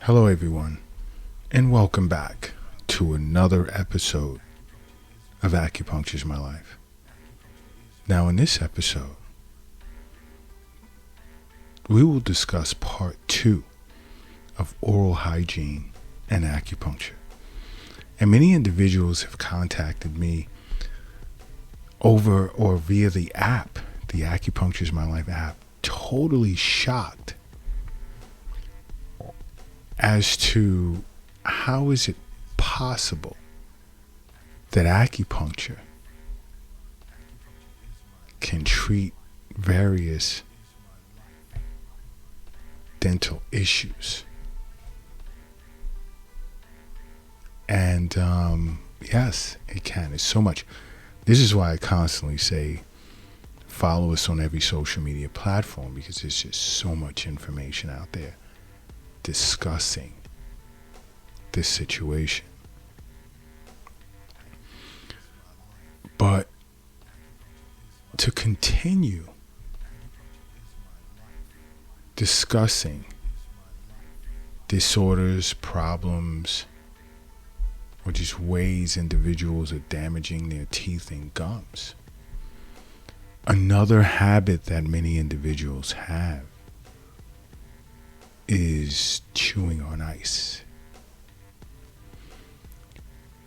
Hello, everyone, and welcome back to another episode of Acupuncture is My Life. Now, in this episode, we will discuss part 2 of oral hygiene and acupuncture. And many individuals have contacted me over or via the app, the Acupuncture is My Life app, totally shocked as to how is it possible that acupuncture can treat various dental issues. And yes, it can. It's so much. This is why I constantly say follow us on every social media platform, because there's just so much information out there discussing this situation. But to continue discussing disorders, problems, or just ways individuals are damaging their teeth and gums, another habit that many individuals have is chewing on ice.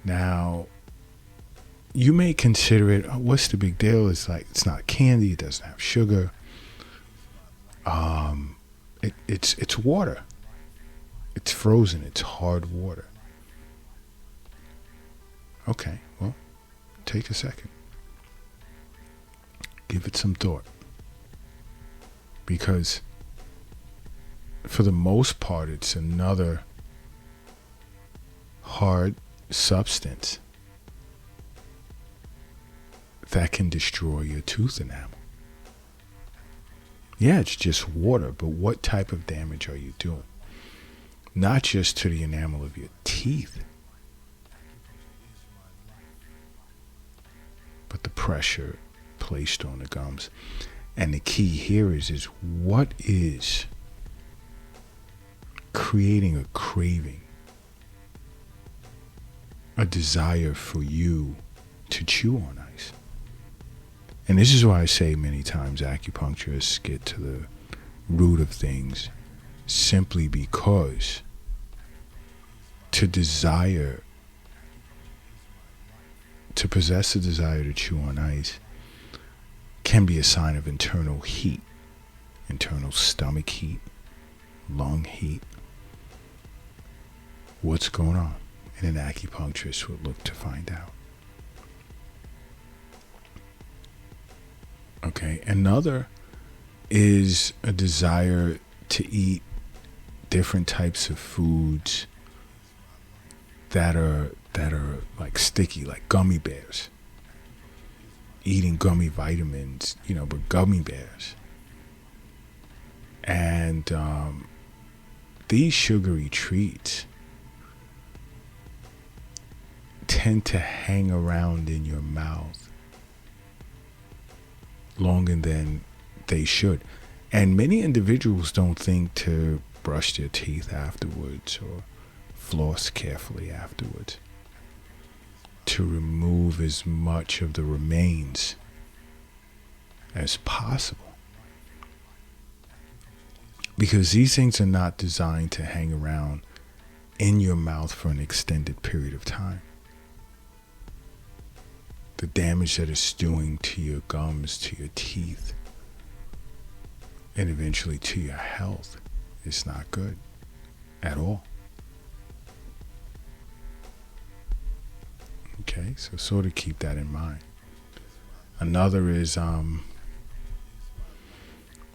Now, you may consider it, oh, what's the big deal? It's like, it's not candy, it doesn't have sugar. It's water. It's frozen, it's hard water. Okay, well, take a second. Give it some thought. Because for the most part, it's another hard substance that can destroy your tooth enamel. Yeah, it's just water, but what type of damage are you doing? Not just to the enamel of your teeth, but the pressure placed on the gums. And the key here is what is creating a craving, a desire for you to chew on ice. And this is why I say many times acupuncturists get to the root of things, simply because to possess a desire to chew on ice can be a sign of internal heat, internal stomach heat, lung heat. What's going on? And an acupuncturist would look to find out. Okay, another is a desire to eat different types of foods that are like sticky, like gummy bears. Eating gummy vitamins, but gummy bears. And these sugary treats tend to hang around in your mouth longer than they should. And many individuals don't think to brush their teeth afterwards or floss carefully afterwards to remove as much of the remains as possible. Because these things are not designed to hang around in your mouth for an extended period of time. The damage that it's doing to your gums, to your teeth, and eventually to your health is not good at all. Okay, so sort of keep that in mind. Another is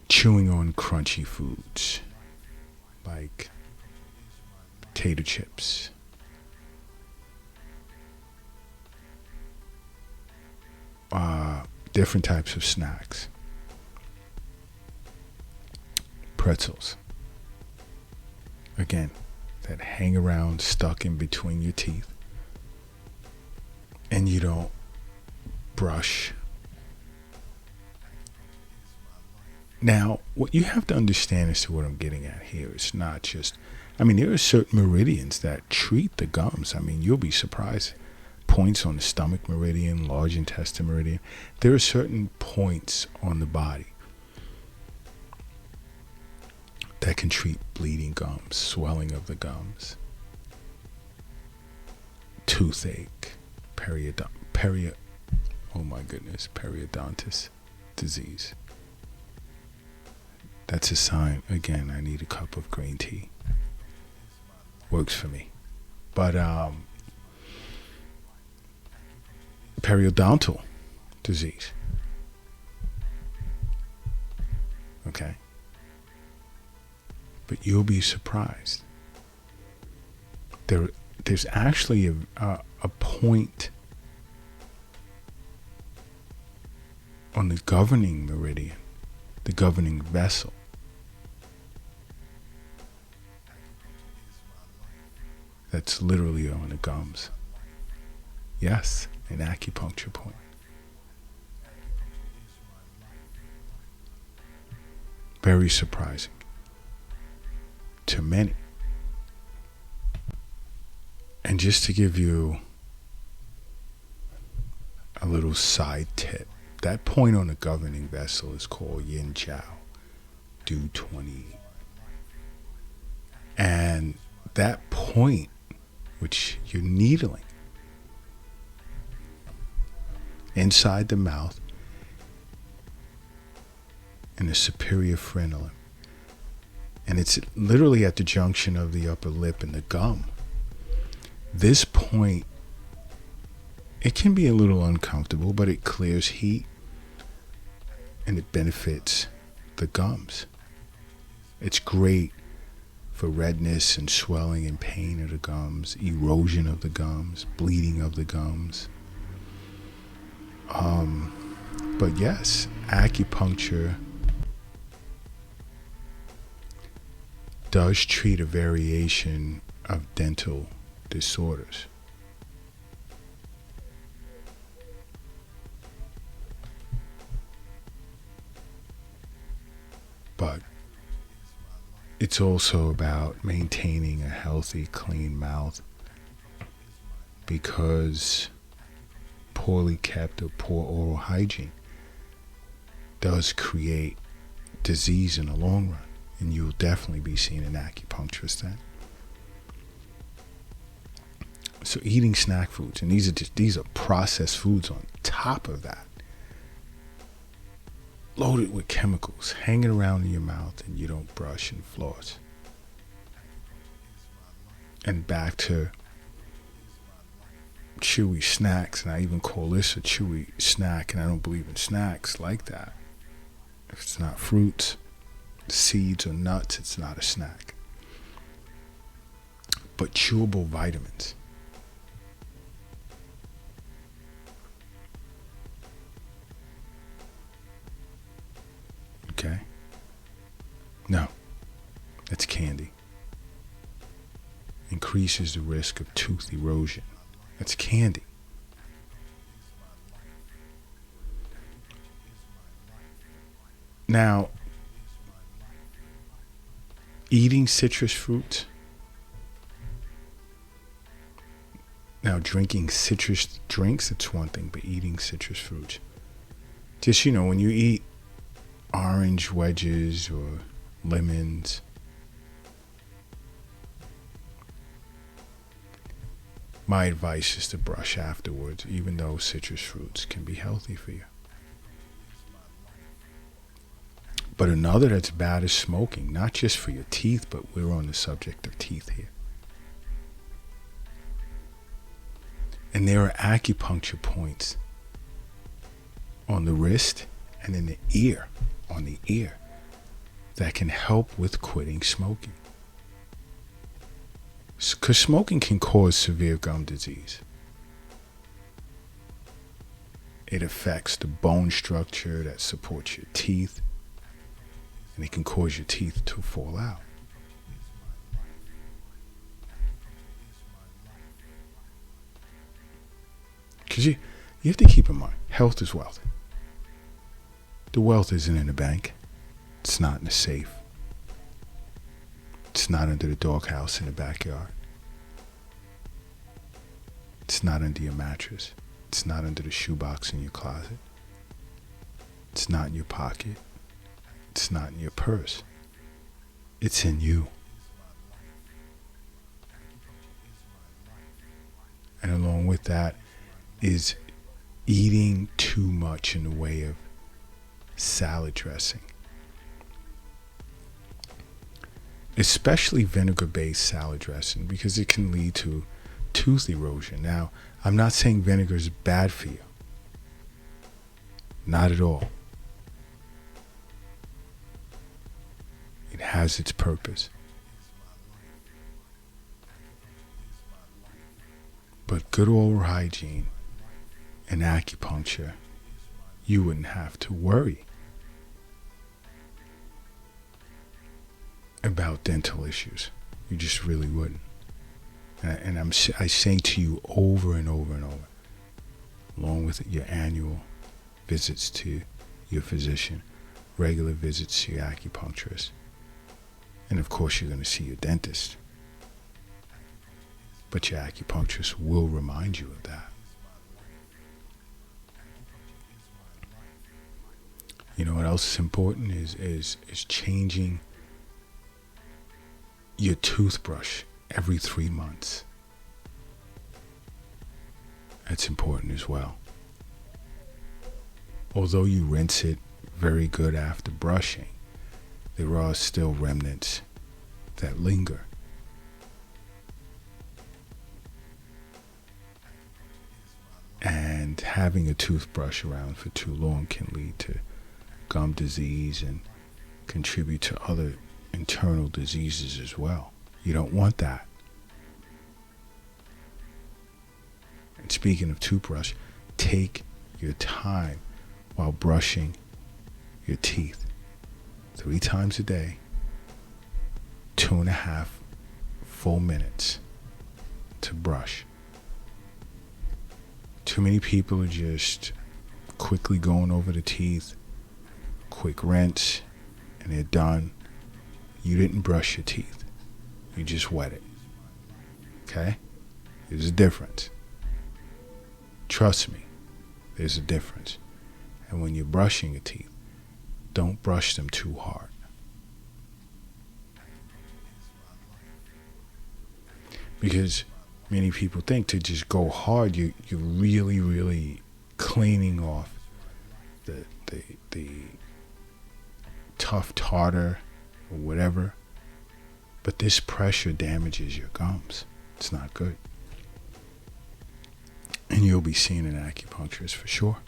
chewing on crunchy foods like potato chips, different types of snacks, pretzels, again, that hang around stuck in between your teeth, and you don't brush Now, what you have to understand as to what I'm getting at here is not just, I mean, there are certain meridians that treat the gums. I mean, you'll be surprised. Points on the stomach meridian, large intestine meridian. There are certain points on the body that can treat bleeding gums, swelling of the gums, toothache, periodontist disease. That's a sign. Again, I need a cup of green tea. Works for me. But periodontal disease. Okay? But you'll be surprised. There's actually a point on the governing meridian, the governing vessel, that's literally on the gums. Yes, an acupuncture point. Very surprising to many. And just to give you a little side tip, that point on the governing vessel is called Yin Jiao, Do 20. And that point, which you're needling inside the mouth in the superior frenulum, and it's literally at the junction of the upper lip and the gum. This point, it can be a little uncomfortable, but it clears heat and it benefits the gums. It's great for redness and swelling and pain of the gums, erosion of the gums, bleeding of the gums. But yes, acupuncture does treat a variation of dental disorders. But it's also about maintaining a healthy, clean mouth, because poorly kept or poor oral hygiene does create disease in the long run, and you'll definitely be seeing an acupuncturist then. So eating snack foods, and these are processed foods on top of that, loaded with chemicals, hanging around in your mouth, and you don't brush and floss. And back to chewy snacks, and I even call this a chewy snack, and I don't believe in snacks like that. If it's not fruits, seeds, or nuts, it's not a snack. But chewable vitamins. Okay? No, that's candy. Increases the risk of tooth erosion. That's candy. Now, eating citrus fruits. Now, drinking citrus drinks, it's one thing, but eating citrus fruits. Just, when you eat orange wedges or lemons, my advice is to brush afterwards, even though citrus fruits can be healthy for you. But another that's bad is smoking, not just for your teeth, but we're on the subject of teeth here. And there are acupuncture points on the wrist and in the ear, on the ear, that can help with quitting smoking. Because smoking can cause severe gum disease. It affects the bone structure that supports your teeth, and it can cause your teeth to fall out. Because you have to keep in mind, health is wealth. The wealth isn't in the bank. It's not in the safe. It's not under the doghouse in the backyard. It's not under your mattress. It's not under the shoebox in your closet. It's not in your pocket. It's not in your purse. It's in you. And along with that is eating too much in the way of salad dressing. Especially vinegar-based salad dressing, because it can lead to tooth erosion. Now, I'm not saying vinegar is bad for you. Not at all. It has its purpose. But good oral hygiene and acupuncture, you wouldn't have to worry about dental issues. You just really wouldn't. And I say to you over and over and over, along with your annual visits to your physician, regular visits to your acupuncturist, and of course you're going to see your dentist. But your acupuncturist will remind you of that. You know what else is important is changing your toothbrush every 3 months. That's important as well. Although you rinse it very good after brushing, there are still remnants that linger. And having a toothbrush around for too long can lead to gum disease and contribute to other internal diseases as well. You don't want that. And speaking of toothbrush, take your time while brushing your teeth. 3 times a day, 2.5 full minutes to brush. Too many people are just quickly going over the teeth, quick rinse, and they're done. You didn't brush your teeth. You just wet it. Okay? There's a difference. Trust me, there's a difference. And when you're brushing your teeth, don't brush them too hard. Because many people think to just go hard, you're really, really cleaning off the tough tartar or whatever. But this pressure damages your gums. It's not good. And you'll be seeing an acupuncturist for sure.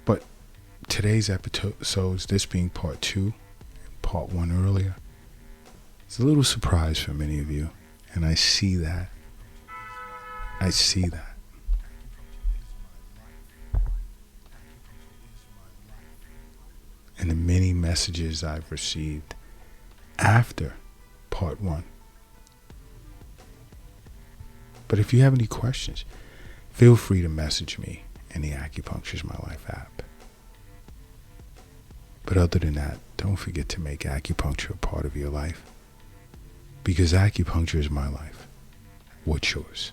But today's episodes, this being part 2, part 1 earlier, it's a little surprise for many of you. And I see that. I see that. And the many messages I've received after part 1. But if you have any questions, feel free to message me in the Acupuncture's My Life app. But other than that, don't forget to make acupuncture a part of your life. Because acupuncture is my life. What's yours?